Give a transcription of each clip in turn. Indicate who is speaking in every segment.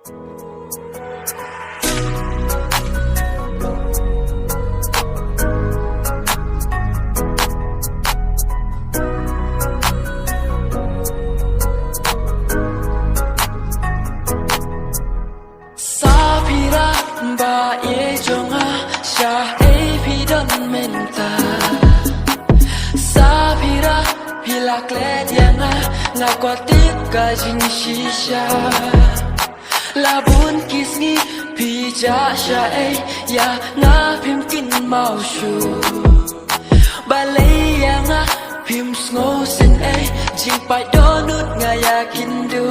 Speaker 1: Sapira ba ye jonga sha e pidon menta Sapira pila kled yanga ngakwatik ka jing shisha Labun kisngi pija sha e ya nga pim kin mau shu Balay yanga pim sngo sen e jing pai donut nga yakin du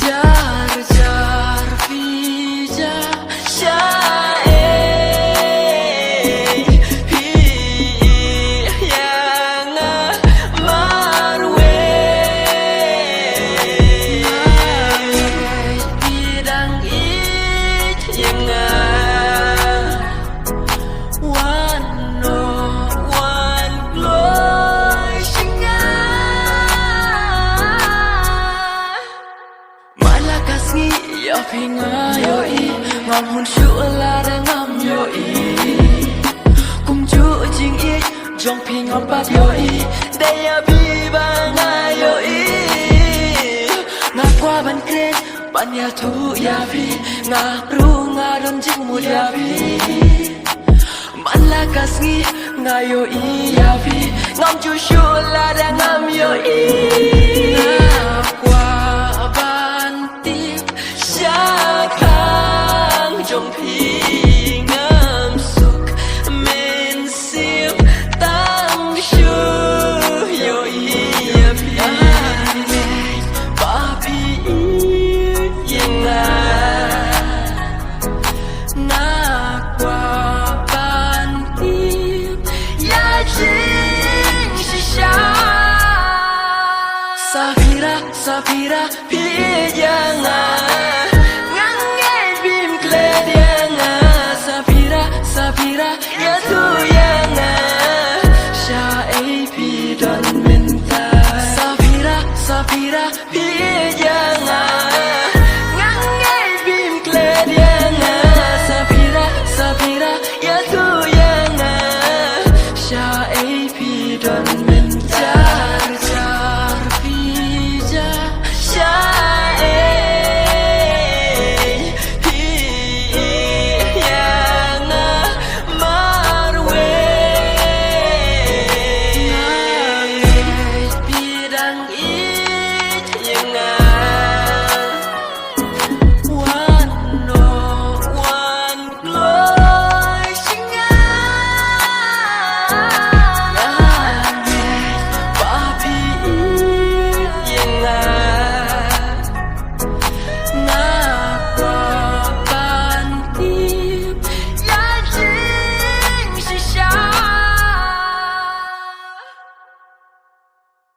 Speaker 1: Jar jar pija sha e pi yanga marwe bidang it yanga one no one glory shinga malakas ngi yo pinga yo I ngam hun shu la da ngam yo I kum chu jing I jong ping ngam pat yo I de ya bi ba nga yo I nga kwa ban kren ban ya thu ya bi nga ru nga don jing mu ya bi malakas ngi nga yo I ya bi ngam chu shu la da ngam yo I